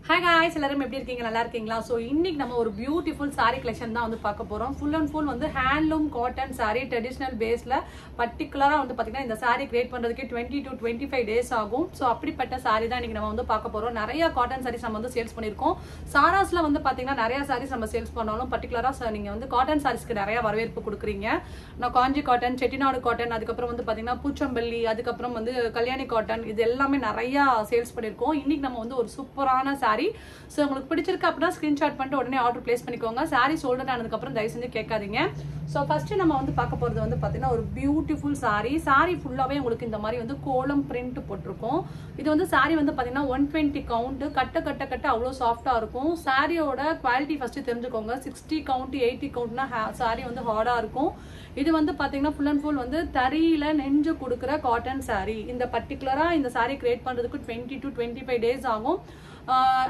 Hi guys, எல்லாரும் எப்படி இருக்கீங்க? நல்லா இருக்கீங்களா? சோ இன்னைக்கு நம்ம ஒரு பியூட்டிஃபுல் saree collection தான் வந்து பார்க்க போறோம். Full and full வந்து handloom cotton saree traditional baseல பர்టిక్యులரா வந்து பாத்தீங்கன்னா இந்த saree கிரியேட் பண்றதுக்கு 20 to 25 days ஆகும். சோ அப்படிப்பட்ட saree தான் இன்னைக்கு நம்ம வந்து பார்க்க போறோம். நிறைய cotton sarees நம்ம வந்து சேல்ஸ் பண்ணிருக்கோம். சாராஸ்ல வந்து பாத்தீங்கன்னா நிறைய sarees நம்ம சேல்ஸ் பண்ணாலும் பர்టిక్యులரா நீங்க வந்து cotton sareesக்கு நிறைய வரவேற்பு கொடுக்குறீங்க. நான் காஞ்சி காட்டன், செட்டிநாடு காட்டன், அதுக்கு அப்புறம் வந்து பாத்தீங்கன்னா பூச்சம்பள்ளி, அதுக்கு அப்புறம் வந்து கல்யாணி காட்டன் இது எல்லாமே நிறைய சேல்ஸ் பண்ணிருக்கோம். இன்னைக்கு நம்ம வந்து ஒரு சூப்பரான saree. So உங்களுக்கு பிடிச்சிருக்கு அப்படினா ஸ்கிரீன்ஷாட் பண்ணிட்டு உடனே ஆர்டர் பிளேஸ் பண்ணிக்கோங்க. saree sold ஆனதுக்கு அப்புறம் தயவு செஞ்சு கேட்காதீங்க. சோ ஃபர்ஸ்ட் நம்ம வந்து பார்க்க போறது வந்து பாத்தீங்கன்னா ஒரு பியூட்டிஃபுல் saree ஃபுல்லாவே உங்களுக்கு இந்த மாதிரி வந்து கோலம் பிரிண்ட் போட்டுருக்கும். இது வந்து saree வந்து பாத்தீங்கன்னா 120 கவுண்ட், கட்ட அவ்வளவு சாஃப்ட்டா இருக்கும். சாரியோட குவாலிட்டி ஃபர்ஸ்ட் தெரிஞ்சுக்கோங்க. 60 கவுண்ட் 80 கவுண்ட்னா saree வந்து ஹார்டா இருக்கும். இது வந்து பாத்தீங்கன்னா ஃபுல் அண்ட் ஃபுல் வந்து தறியில நெஞ்சு கொடுக்குற காட்டன் saree. இந்த பர்టిక్యులரா இந்த saree கிரியேட் பண்றதுக்கு 20 to 25 டேஸ் ஆகும்.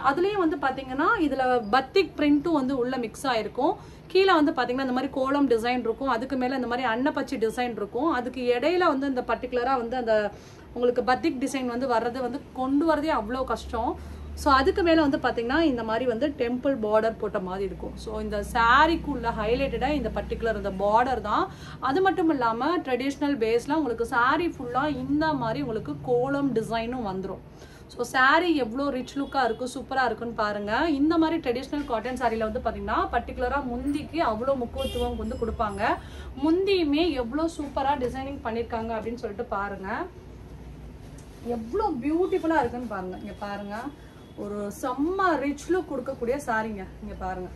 அதுலயும் வந்து பாத்தீங்கன்னா இதுல பத்திக் பிரிண்டும் வந்து உள்ள மிக்ஸ் ஆயிருக்கும். கீழே வந்து பாத்தீங்கன்னா இந்த மாதிரி கோலம் டிசைன் இருக்கும், அதுக்கு மேல இந்த மாதிரி அன்னப்பச்சி டிசைன் இருக்கும். அதுக்கு இடையில வந்து இந்த பர்టిక్యులரா வந்து அந்த உங்களுக்கு பத்திக் டிசைன் வந்து வர்றது வந்து கொண்டு வரதே அவ்வளோ கஷ்டம். ஸோ அதுக்கு மேலே வந்து பார்த்தீங்கன்னா இந்த மாதிரி வந்து டெம்பிள் பார்டர் போட்ட மாதிரி இருக்கும். ஸோ இந்த சாரீக்குள்ள ஹைலைட்டடாக இந்த பர்టిక్యులர் இந்த பார்டர் தான். அது மட்டும் இல்லாமல் ட்ரெடிஷ்னல் பேஸில் உங்களுக்கு சாரீ ஃபுல்லாக இந்த மாதிரி உங்களுக்கு கோலம் டிசைனும் வந்துடும். ஸோ சாரீ எவ்வளோ ரிச் லுக்காக இருக்கும், சூப்பராக இருக்குன்னு பாருங்கள். இந்த மாதிரி ட்ரெடிஷ்னல் காட்டன் சாரியில் வந்து பார்த்தீங்கன்னா பர்టిక్యులராக முந்திக்கு அவ்வளோ முக்கியத்துவம் வந்து கொடுப்பாங்க. முந்தியுமே எவ்வளோ சூப்பராக டிசைனிங் பண்ணியிருக்காங்க அப்படின்னு சொல்லிட்டு பாருங்கள். எவ்வளோ பியூட்டிஃபுல்லாக இருக்குன்னு பாருங்கள். இங்கே பாருங்கள், ஒரு செம்ம ரிச் லுக் கொடுக்கக்கூடிய சாரீங்க. இங்கே பாருங்கள்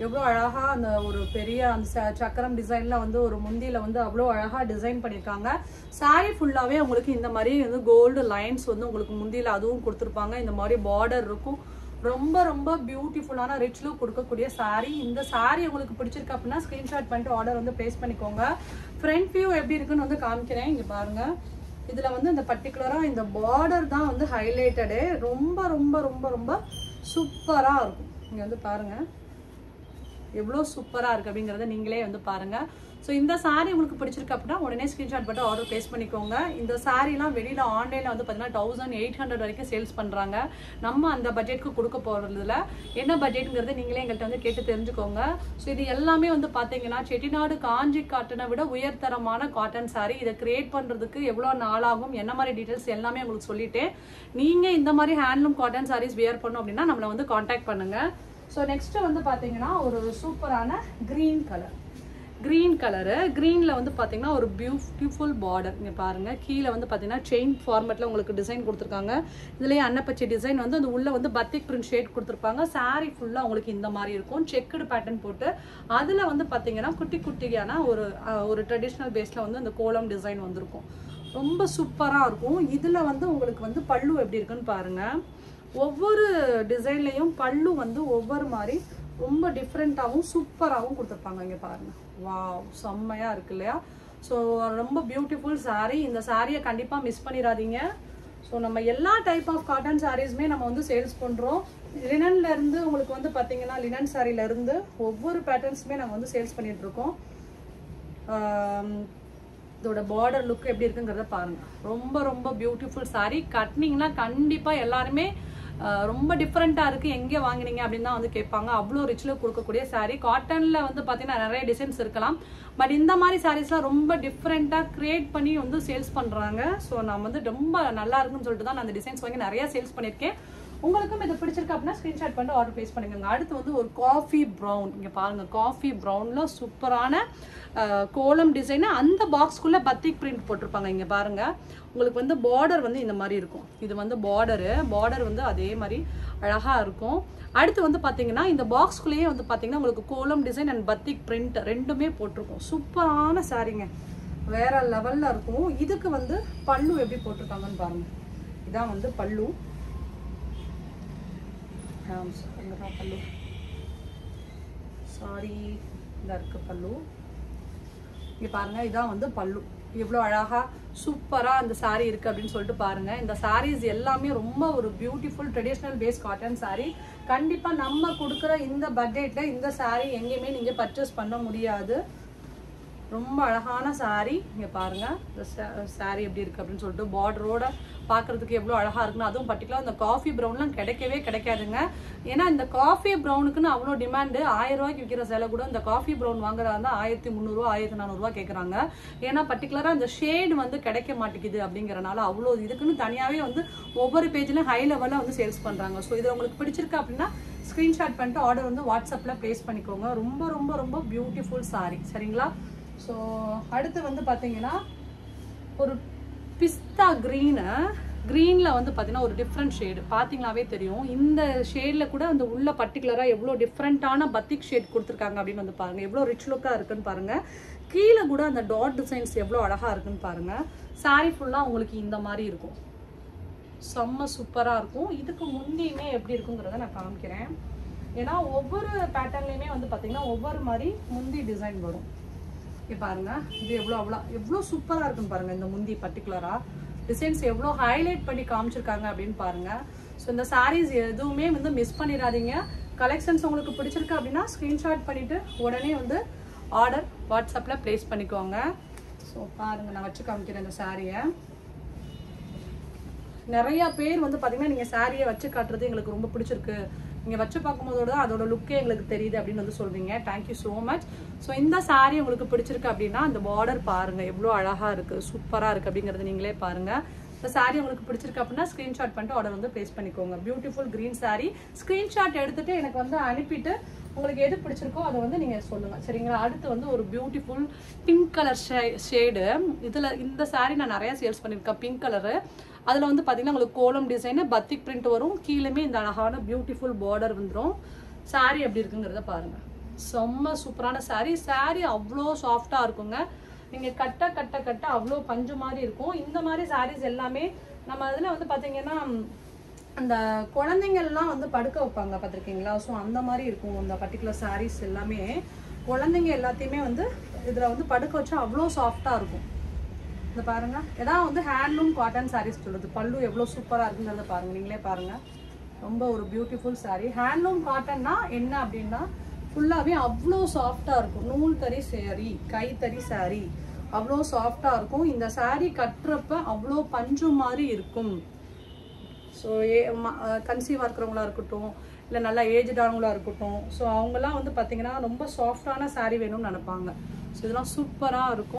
எவ்வளோ அழகாக அந்த ஒரு பெரிய அந்த சக்கரம் டிசைனில் வந்து ஒரு முந்தியில் வந்து அவ்வளோ அழகாக டிசைன் பண்ணியிருக்காங்க. சாரீ ஃபுல்லாகவே உங்களுக்கு இந்த மாதிரி வந்து கோல்டு லைன்ஸ் வந்து உங்களுக்கு முந்தியில் அதுவும் கொடுத்துருப்பாங்க. இந்த மாதிரி பார்டர் இருக்கும். ரொம்ப ரொம்ப பியூட்டிஃபுல்லான ரிச் லுக் கொடுக்கக்கூடிய சாரீ. இந்த சாரீ உங்களுக்கு பிடிச்சிருக்கு அப்படின்னா ஸ்க்ரீன்ஷாட் பண்ணிட்டு ஆர்டர் வந்து ப்ளேஸ் பண்ணிக்கோங்க. ஃப்ரண்ட் வியூ எப்படி இருக்குன்னு வந்து காமிக்கிறேன். இங்கே பாருங்கள், இதுல வந்து இந்த பர்టిక్యులரா இந்த பார்டர் தான் வந்து ஹைலைட்டடே. ரொம்ப ரொம்ப ரொம்ப ரொம்ப சூப்பரா இருக்கும். இங்க வந்து பாருங்க எவ்வளோ சூப்பரா இருக்கு அப்படிங்கறத நீங்களே வந்து பாருங்க. ஸோ இந்த சாரீ உங்களுக்கு பிடிச்சிருக்கு அப்படின்னா உடனே ஸ்கிரீன்ஷாட் போட்டு ஆர்டர் பிளேஸ் பண்ணிக்கோங்க. இந்த சாரீலாம் வெளியில ஆன்லைன்ல வந்து பார்த்தீங்கன்னா 1800 வரைக்கும் சேல்ஸ் பண்றாங்க. நம்ம அந்த பட்ஜெட்க்கு கொடுக்க போறதுல என்ன பட்ஜெட்ங்கிறது நீங்களே எங்கள்கிட்ட வந்து கேட்டு தெரிஞ்சுக்கோங்க. ஸோ இது எல்லாமே வந்து பார்த்தீங்கன்னா செட்டிநாடு காஞ்சி காட்டனை விட உயர்தரமான காட்டன் சாரீ. இதை கிரியேட் பண்றதுக்கு எவ்வளோ நாளாகும், என்ன மாதிரி டீட்டெயில்ஸ் எல்லாமே உங்களுக்கு சொல்லிட்டு நீங்க இந்த மாதிரி ஹேண்ட்லூம் காட்டன் சாரீஸ் வியர் பண்ணணும் அப்படின்னா நம்மளை வந்து கான்டாக்ட் பண்ணுங்க. ஸோ நெக்ஸ்ட் வந்து பார்த்தீங்கன்னா ஒரு சூப்பரான கிரீன் கலர். கிரீன் கலரு, கிரீனில் வந்து பார்த்தீங்கன்னா ஒரு பியூட்டிஃபுல் பார்டர். இங்கே பாருங்கள், கீழே வந்து பார்த்தீங்கன்னா செயின் ஃபார்மேட்டில் உங்களுக்கு டிசைன் கொடுத்துருக்காங்க. இதுலேயே அன்னப்பச்சி டிசைன் வந்து அந்த உள்ளே வந்து பத்திக் பிரிண்ட் ஷேட் கொடுத்துருப்பாங்க. சாரீ ஃபுல்லாக உங்களுக்கு இந்த மாதிரி இருக்கும். செக்குடு பேட்டர்ன் போட்டு அதில் வந்து பார்த்தீங்கன்னா குட்டி குட்டியான ஒரு ட்ரெடிஷ்னல் பேஸில் வந்து அந்த கோலம் டிசைன் வந்திருக்கும். ரொம்ப சூப்பராக இருக்கும். இதில் வந்து உங்களுக்கு வந்து பல்லு எப்படி இருக்குன்னு பாருங்கள். ஒவ்வொரு டிசைன்லேயும் பல்லு வந்து ஒவ்வொரு மாதிரி ரொம்ப டிஃப்ரெண்ட்டாகவும் சூப்பராகவும் கொடுத்துருப்பாங்க. இங்கே பாருங்கள், வாவ் செம்மையாக இருக்கு இல்லையா? ஸோ ரொம்ப பியூட்டிஃபுல் சாரீ. இந்த சாரியை கண்டிப்பாக மிஸ் பண்ணிடாதீங்க. ஸோ நம்ம எல்லா டைப் ஆஃப் காட்டன் சாரீஸுமே நம்ம வந்து சேல்ஸ் பண்ணுறோம். லினன்லேருந்து உங்களுக்கு வந்து பார்த்தீங்கன்னா லினன் சாரியிலேருந்து ஒவ்வொரு பேட்டர்ன்ஸுமே நாங்கள் வந்து சேல்ஸ் பண்ணிகிட்ருக்கோம். இதோட பார்டர் லுக் எப்படி இருக்குங்கிறத பாருங்கள். ரொம்ப ரொம்ப பியூட்டிஃபுல் சாரீ. கட்டினீங்கன்னா கண்டிப்பாக எல்லாருமே ரொம்ப டிஃப்ரெண்ட்டாக இருக்குது, எங்கே வாங்கினீங்க அப்படின்னு தான் வந்து கேட்பாங்க. அவ்வளோ ரிச்சில் கொடுக்கக்கூடிய சாரீ. காட்டனில் வந்து பார்த்தீங்கன்னா நிறைய டிசைன்ஸ் இருக்கலாம், பட் இந்த மாதிரி சாரீஸ்லாம் ரொம்ப டிஃப்ரெண்ட்டாக க்ரியேட் பண்ணி வந்து சேல்ஸ் பண்ணுறாங்க. ஸோ நான் வந்து ரொம்ப நல்லா இருக்குன்னு சொல்லிட்டு தான் நான் அந்த டிசைன்ஸ் வாங்கி நிறையா சேல்ஸ் பண்ணியிருக்கேன். உங்களுக்கும் இது பிடிச்சிருக்கு அப்படின்னா ஸ்க்ரீன்ஷாட் பண்ணிட்டு ஆர்டர் ப்ளேஸ் பண்ணுங்க. அடுத்து வந்து ஒரு காஃபி ப்ரௌன். இங்கே பாருங்கள், காஃபி ப்ரௌனில் சூப்பரான கோலம் டிசைனு. அந்த பாக்ஸ்க்குள்ளே பத்திக் பிரிண்ட் போட்டிருப்பாங்க. இங்கே பாருங்கள், உங்களுக்கு வந்து பார்டர் வந்து இந்த மாதிரி இருக்கும். இது வந்து பார்டர் வந்து அதே மாதிரி அழகாக இருக்கும். அடுத்து வந்து பார்த்தீங்கன்னா இந்த பாக்ஸ்குள்ளேயே வந்து பார்த்தீங்கன்னா உங்களுக்கு கோலம் டிசைன் அண்ட் பத்திக் பிரிண்ட் ரெண்டுமே போட்டிருக்கும். சூப்பரான சாரீங்க, வேற லெவலில் இருக்கும். இதுக்கு வந்து பல்லு எப்படி போட்டிருக்காங்கன்னு பாருங்கள். இதான் வந்து பல்லு. பல்லு சாரி இந்த இருக்கு பல்லு. இங்கே பாருங்க, இதான் வந்து பல்லு. எவ்வளோ அழகா சூப்பராக அந்த சாரீ இருக்குது அப்படின்னு சொல்லிட்டு பாருங்கள். இந்த சாரீஸ் எல்லாமே ரொம்ப ஒரு beautiful traditional base cotton sari. கண்டிப்பாக நம்ம கொடுக்குற இந்த பட்ஜெட்டில் இந்த சாரீ எங்கேயுமே நீங்கள் பர்ச்சேஸ் பண்ண முடியாது. ரொம்ப அழகான சாரீ. இங்கே பாருங்கள், இந்த சாரீ எப்படி இருக்குது அப்படின்னு சொல்லிட்டு பார்டரோட பார்க்கறதுக்கு எவ்வளோ அழகாக இருக்குன்னு. அதுவும் பர்டிகுலர் இந்த காஃபி ப்ரௌன்லாம் கிடைக்கவே கிடைக்காதுங்க. ஏன்னா இந்த காஃபி ப்ரௌனுக்குன்னு அவ்வளோ டிமாண்டு. 1000 ரூபாய்க்கு விற்கிற சேலை கூட இந்த காஃபி ப்ரௌன் வாங்குறதா இருந்தால் 1300 1400 கேட்குறாங்க. ஏன்னா பர்டிகுலராக இந்த ஷேடு வந்து கிடைக்க மாட்டேங்குது அப்படிங்கிறனால அவ்வளோ இதுக்குன்னு தனியாகவே வந்து ஒவ்வொரு பேஜ்லையும் ஹை லெவலில் வந்து சேல்ஸ் பண்ணுறாங்க. ஸோ இது உங்களுக்கு பிடிச்சிருக்கு அப்படின்னா ஸ்க்ரீன்ஷாட் பண்ணிட்டு ஆர்டர் வந்து வாட்ஸ்அப்பில் ப்ளேஸ் பண்ணிக்கோங்க. ரொம்ப ரொம்ப ரொம்ப பியூட்டிஃபுல் சாரி, சரிங்களா? ஸோ அடுத்து வந்து பார்த்தீங்கன்னா ஒரு பிஸ்தா க்ரீனில் வந்து பார்த்தீங்கன்னா ஒரு டிஃப்ரெண்ட் ஷேடு பார்த்தீங்களாவே தெரியும். இந்த ஷேடில் கூட அந்த உள்ள பர்டிகுலராக எவ்வளோ டிஃப்ரெண்ட்டான பத்திக் ஷேட் கொடுத்துருக்காங்க அப்படின்னு வந்து பாருங்கள். எவ்வளோ ரிச் லுக்காக இருக்குன்னு பாருங்கள். கீழே கூட அந்த டாட் டிசைன்ஸ் எவ்வளோ அழகாக இருக்குன்னு பாருங்கள். சாரி ஃபுல்லாக உங்களுக்கு இந்த மாதிரி இருக்கும். செம்ம சூப்பராக இருக்கும். இதுக்கு முந்தியுமே எப்படி இருக்குங்கிறத நான் காமிக்கிறேன். ஏன்னா ஒவ்வொரு பேட்டர்ன்லையுமே வந்து பார்த்தீங்கன்னா ஒவ்வொரு மாதிரி முந்தி டிசைன் வரும். இங்கே பாருங்கள், இது எவ்வளோ சூப்பராக இருக்குன்னு பாருங்கள். இந்த முந்தி பர்டிகுலராக டிசைன்ஸ் எவ்வளோ ஹைலைட் பண்ணி காமிச்சிருக்காங்க அப்படின்னு பாருங்கள். ஸோ இந்த சாரீஸ் எதுவுமே வந்து மிஸ் பண்ணிடாதீங்க. கலெக்ஷன்ஸ் உங்களுக்கு பிடிச்சிருக்கு அப்படின்னா ஸ்க்ரீன்ஷாட் பண்ணிவிட்டு உடனே வந்து ஆர்டர் வாட்ஸ்அப்பில் ப்ளேஸ் பண்ணிக்கோங்க. ஸோ பாருங்கள், நான் வச்சு காமிக்கிறேன் இந்த சாரியை. நிறைய பேர் வந்து பார்த்தீங்கன்னா நீங்கள் சாரியை வச்சு காட்டுறது எங்களுக்கு ரொம்ப பிடிச்சிருக்கு, நீங்கள் வச்சு பார்க்கும்போதோட அதோட லுக்கே எங்களுக்கு தெரியுது அப்படின்னு வந்து சொல்றீங்க. Thank you so much. ஸோ இந்த சாரி உங்களுக்கு பிடிச்சிருக்கு அப்படின்னா அந்த பார்டர் பாருங்கள் எவ்வளோ அழகாக இருக்குது, சூப்பராக இருக்குது அப்படிங்கிறது நீங்களே பாருங்கள். இந்த சாரி உங்களுக்கு பிடிச்சிருக்கு அப்படின்னா ஸ்க்ரீன்ஷாட் பண்ணிட்டு ஆர்டர் வந்து ப்ளேஸ் பண்ணிக்கோங்க. Beautiful green sorry. ஸ்க்ரீன்ஷாட் எடுத்துகிட்டு எனக்கு வந்து அனுப்பிட்டு உங்களுக்கு எது பிடிச்சிருக்கோ அதை வந்து நீங்கள் சொல்லுங்கள், சரிங்களா? அடுத்து வந்து ஒரு பியூட்டிஃபுல் பிங்க் கலர் ஷேடு. இதில் இந்த சாரி நான் நிறையா சேல்ஸ் பண்ணியிருக்கேன். Pink colour. அதில் வந்து பார்த்தீங்கன்னா உங்களுக்கு கோலம் டிசைனு பத்திக் பிரிண்ட் வரும். கீழேயுமே இந்த அழகான பியூட்டிஃபுல் பார்டர் வந்துடும். சாரி எப்படி இருக்குங்கிறத பாருங்கள். செம்ம சூப்பரான சாரி. சாரி அவ்வளோ சாஃப்டாக இருக்குங்க. நீங்கள் கட்ட கட்ட கட்ட அவ்வளோ பஞ்சு மாதிரி இருக்கும். இந்த மாதிரி சாரீஸ் எல்லாமே நம்ம அதில் வந்து பார்த்தீங்கன்னா அந்த குழந்தைங்கள்லாம் வந்து படுக்க வைப்பாங்க பார்த்துருக்கீங்களா? ஸோ அந்த மாதிரி இருக்கும் இந்த பர்டிகுலர் சாரீஸ் எல்லாமே. குழந்தைங்க எல்லாத்தையுமே வந்து இதில் வந்து படுக்க வச்சா அவ்வளோ சாஃப்டாக இருக்கும். இந்த பாருங்க, ஏதாவது வந்து ஹேண்ட்லூம் காட்டன் சாரீஸ் சொல்லுது. பல்லு எவ்வளோ சூப்பராக இருக்குங்கிறத பாருங்கள், நீங்களே பாருங்கள். ரொம்ப ஒரு பியூட்டிஃபுல் சாரீ. ஹேண்ட்லூம் காட்டன்னா என்ன அப்படின்னா ஃபுல்லாகவே அவ்வளோ சாஃப்டாக இருக்கும். நூல் தறி சாரீ, கைத்தறி சாரீ, அவ்வளோ சாஃப்டாக இருக்கும். இந்த சாரீ கட்டுறப்ப அவ்வளோ பஞ்சு மாதிரி இருக்கும். ஸோ கன்சீவாக இருக்கிறவங்களா இருக்கட்டும், இல்லை நல்லா ஏஜ்டானவங்களாக இருக்கட்டும், ஸோ அவங்கெல்லாம் வந்து பார்த்தீங்கன்னா ரொம்ப சாஃப்டான சாரீ வேணும்னு நினைப்பாங்க. ஸோ இதெல்லாம் சூப்பராக இருக்கும்.